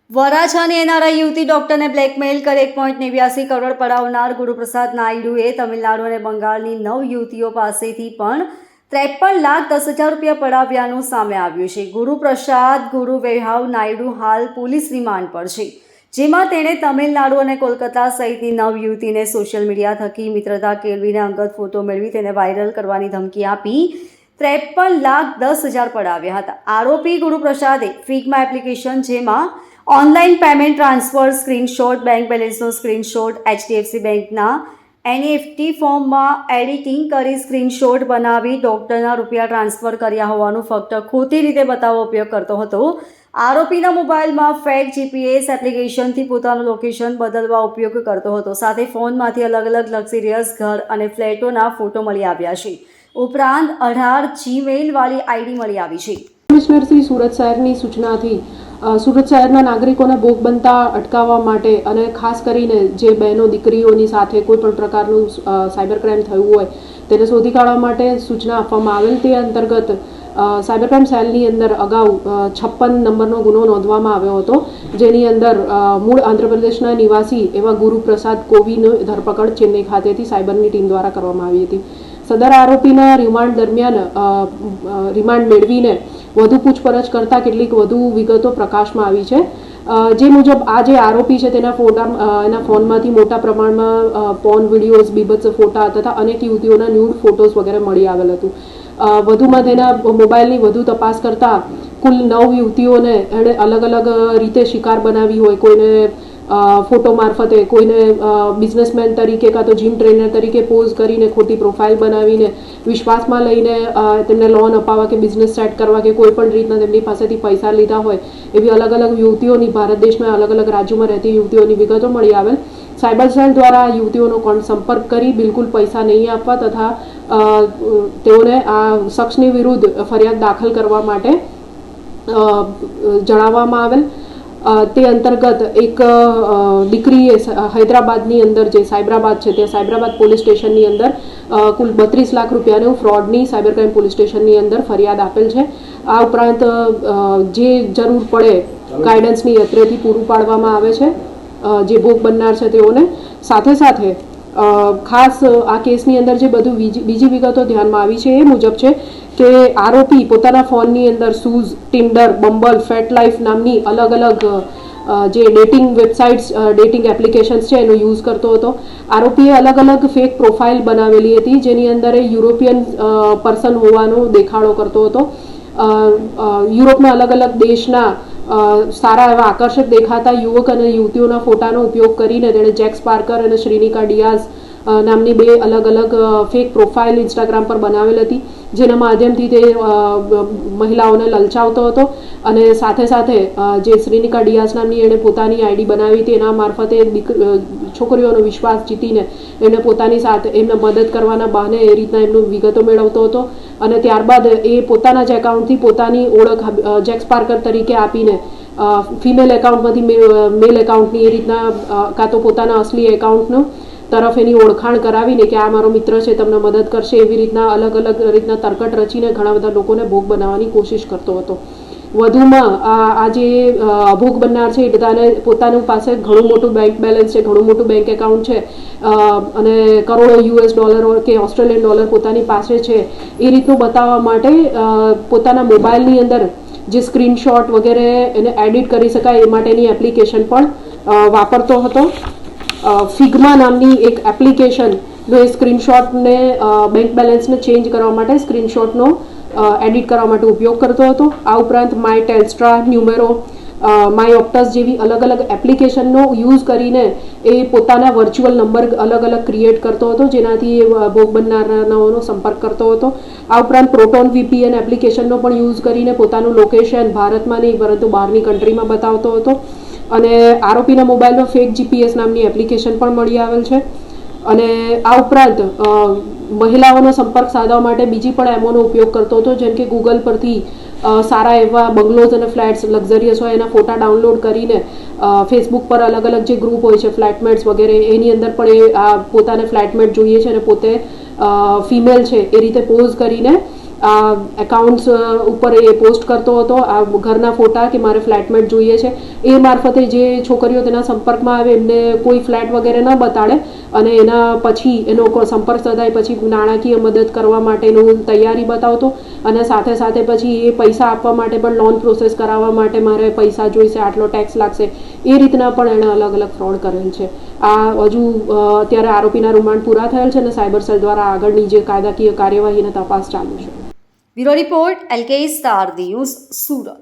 વરાછાની NRI યુવતી ડોક્ટરને blackmail કરી 1.89 કરોડ પડાવનાર ગુરુપ્રસાદ નાયડુએ તમિલનાડુ અને બંગાળની 9 યુવતીઓ પાસેથી પણ 53,10,000 રૂપિયા પડાવ્યાનું સામે આવ્યું છે. ગુરુપ્રસાદ ગુરુવૈહાવ નાયડુ હાલ પોલીસ રિમાન્ડ પર છે, જેમાં તેણે તમિલનાડુ અને કોલકાતા સહિતની 9 યુવતીને સોશિયલ મીડિયા થકી મિત્રતા કેળવીને અંગત ફોટો મેળવી તેને વાયરલ કરવાની ધમકી આપી 53,10,000 પડાવ્યા હતા. આરોપી ગુરુપ્રસાદે ફિગ્મા એપ્લિકેશન, જેમાં online payment transfer, screenshot, bank બેલેન્સનો સ્ક્રીનશોટ, HDFC બેંકના NEFT ફોર્મમાં એડિટિંગ કરી સ્ક્રીનશોટ બનાવી ડોક્ટરના રૂપિયા ટ્રાન્સફર કર્યા હોવાનું ફક્ત ખોટી રીતે બતાવવા ઉપયોગ કરતો હતો. આરોપીના મોબાઈલમાં ફેક GPS એપ્લિકેશનથી પોતાનું લોકેશન બદલવા ઉપયોગ કરતો હતો. સાથે ફોનમાંથી અલગ અલગ લક્ઝરિયસ ઘર અને ફ્લેટોના ફોટો મળી આવ્યા છે. ઉપરાંત 18 જીમેઇલ વાળી આઈડી મળી આવી છે. કમિશનર શ્રી સુરત શહેરની સૂચનાથી સુરત શહેરના નાગરિકોને ભોગ બનતા અટકાવવા માટે અને ખાસ કરીને જે બહેનો દીકરીઓની સાથે કોઈ પણ પ્રકારનું સાયબર ક્રાઇમ થયું હોય તેને શોધી કાઢવા માટે સૂચના આપવામાં આવેલ. તે અંતર્ગત સાયબર ક્રાઇમ સેલની અંદર અગાઉ 56 નંબરનો ગુનો નોંધવામાં આવ્યો હતો, જેની અંદર મૂળ આંધ્રપ્રદેશના નિવાસી એવા ગુરુપ્રસાદ કોવીની ધરપકડ ચેન્નઈ ખાતેથી સાયબરની ટીમ દ્વારા કરવામાં આવી હતી. સદર આરોપીના રિમાન્ડ દરમિયાન રિમાન્ડ મેળવીને વધુ પૂછપરછ કરતાં કેટલીક વધુ વિગતો પ્રકાશમાં આવી છે. જે મુજબ આ જે આરોપી છે તેના એના ફોનમાંથી મોટા પ્રમાણમાં પોર્ન વિડીયોઝ, બીભત્સ ફોટા તથા અનેક યુવતીઓના ન્યૂડ ફોટોઝ વગેરે મળી આવેલ હતું. વધુમાં તેના મોબાઈલની વધુ તપાસ કરતાં કુલ 9 યુવતીઓને એણે અલગ અલગ રીતે શિકાર બનાવી હોય. કોઈને ફોટો મારફતે, કોઈને બિઝનેસમેન તરીકે કાં તો જીમ ટ્રેનર તરીકે પોઝ કરીને ખોટી પ્રોફાઇલ બનાવીને વિશ્વાસમાં લઈને તેમને લોન અપાવવા કે બિઝનેસ સેટ કરવા કે કોઈ પણ રીતના તેમની પાસેથી પૈસા લીધા હોય એવી અલગ અલગ યુવતીઓની, ભારત દેશના અલગ અલગ રાજ્યોમાં રહેતી યુવતીઓની વિગતો મળી આવેલ. સાયબર સેલ દ્વારા યુવતીઓનો સંપર્ક કરી બિલકુલ પૈસા નહીં આપવા તથા તેઓને આ શખ્સની વિરુદ્ધ ફરિયાદ દાખલ કરવા માટે જણાવવામાં આવેલ. તે અંતર્ગત એક દીકરીએ હૈદરાબાદની અંદર જે સાયબરાબાદ છે તે સાયબરાબાદ પોલીસ સ્ટેશનની અંદર કુલ 32 લાખ રૂપિયાનું ફ્રોડની સાયબર ક્રાઇમ પોલીસ સ્ટેશનની અંદર ફરિયાદ આપેલ છે. આ ઉપરાંત જે જરૂર પડે ગાઈડન્સની અત્રેથી પૂરું પાડવામાં આવે છે જે ભોગ બનનાર છે તેઓને. સાથે સાથે ખાસ આ કેસની અંદર જે બધું બીજી વિગતો ધ્યાનમાં આવી છે એ મુજબ છે કે આરોપી પોતાના ફોનની અંદર સૂઝ, ટિન્ડર, બમ્બલ, ફેટ લાઈફ નામની અલગ અલગ જે ડેટિંગ વેબસાઇટ્સ, ડેટિંગ એપ્લિકેશન્સ છે એનો યુઝ કરતો હતો. આરોપીએ અલગ અલગ ફેક પ્રોફાઇલ બનાવેલી હતી, જેની અંદર એ યુરોપિયન પર્સન હોવાનો દેખાડો કરતો હતો. યુરોપના અલગ અલગ દેશના સારા એવા આકર્ષક દેખાતા યુવક અને યુવતીઓના ફોટાનો ઉપયોગ કરીને તેણે જેક્સ પાર્કર અને શ્રીનિકા ડિયાઝ નામની 2 અલગ અલગ ફેક પ્રોફાઇલ ઇન્સ્ટાગ્રામ પર બનાવેલ હતી, જેના માધ્યમથી તે મહિલાઓને લલચાવતો હતો. અને સાથે સાથે જે શ્રીનિકા ડિયાઝ નામની એણે પોતાની આઈડી બનાવી હતી, એના મારફતે છોકરીઓનો વિશ્વાસ જીતીને એમને પોતાની સાથે એમને મદદ કરવાના બહાને એ રીતના એમનું વિગતો મેળવતો હતો. અને ત્યારબાદ એ પોતાના જ એકાઉન્ટથી પોતાની ઓળખ જેક્સ પાર્કર તરીકે આપીને ફિમેલ એકાઉન્ટમાંથી મેલ એકાઉન્ટની એ રીતના કાં તો પોતાના અસલી એકાઉન્ટનો તરફ એની ઓળખાણ કરાવીને કે આ મારો મિત્ર છે, તમને મદદ કરશે, એવી રીતના અલગ અલગ રીતના તરકટ રચીને ઘણા બધા લોકોને ભોગ બનાવવાની કોશિશ કરતો હતો. વધુમાં આ જે ભોગ બનનાર છે એ બધાને પોતાનું પાસે ઘણું મોટું બેંક બેલેન્સ છે, ઘણું મોટું બેંક એકાઉન્ટ છે અને કરોડો $US કે ઓસ્ટ્રેલિયન ડોલર પોતાની પાસે છે એ રીતનું બતાવવા માટે પોતાના મોબાઈલની અંદર જે સ્ક્રીનશોટ વગેરે એને એડિટ કરી શકાય એ માટેની એપ્લિકેશન પણ વાપરતો હતો. ફિગ્મા નામની એક એપ્લિકેશનનો એ સ્ક્રીનશોટને બેંક બેલેન્સને ચેન્જ કરવા માટે સ્ક્રીનશોટનો એડિટ કરવા માટે ઉપયોગ કરતો હતો. આ ઉપરાંત માય ટેલ્સ્ટ્રા, ન્યુમેરો, માય ઓપ્ટસ જેવી અલગ અલગ એપ્લિકેશનનો યુઝ કરીને એ પોતાના વર્ચ્યુઅલ નંબર અલગ અલગ ક્રિએટ કરતો હતો, જેનાથી એ ભોગ બનનારાઓનો સંપર્ક કરતો હતો. આ ઉપરાંત પ્રોટોન VPN એપ્લિકેશનનો પણ યુઝ કરીને પોતાનું લોકેશન ભારતમાં નહીં પરંતુ બહારની કન્ટ્રીમાં બતાવતો હતો. અને આરોપીના મોબાઈલમાં ફેક GPS નામની એપ્લિકેશન પણ મળી આવેલ છે. અને આ ઉપરાંત મહિલાઓનો સંપર્ક સાધવા માટે બીજી પણ એમોનો ઉપયોગ કરતો હતો, જેમ કે ગૂગલ પરથી સારા એવા બંગલોઝ અને ફ્લેટ્સ લક્ઝરિયસ હોય એના ફોટા ડાઉનલોડ કરીને ફેસબુક પર અલગ અલગ જે ગ્રુપ હોય છે ફ્લેટમેટ્સ વગેરે એની અંદર પણ એ પોતાને ફ્લેટમેટ જોઈએ છે અને પોતે ફિમેલ છે એ રીતે પોઝ કરીને એકાઉન્ટ્સ ઉપર એ પોસ્ટ કરતો હતો આ ઘરના ફોટા કે મારે ફ્લેટમેટ જોઈએ છે. એ મારફતે જે છોકરીઓ તેના સંપર્કમાં આવે એમને કોઈ ફ્લેટ વગેરે ન બતાડે અને એના પછી એનો સંપર્ક સધાય પછી નાણાકીય મદદ કરવા માટેનું તૈયારી બતાવતો અને સાથે સાથે પછી એ પૈસા આપવા માટે પણ લોન પ્રોસેસ કરાવવા માટે મારે પૈસા જોઈશે, આટલો ટેક્સ લાગશે, એ રીતના પણ એણે અલગ અલગ ફ્રોડ કરેલ છે. આ હજુ અત્યારે આરોપીના રિમાન્ડ પૂરા થયેલ છે અને સાયબર સેલ દ્વારા આગળની જે કાયદાકીય કાર્યવાહી અને તપાસ ચાલુ છે. Bureau report LK star news, Surat.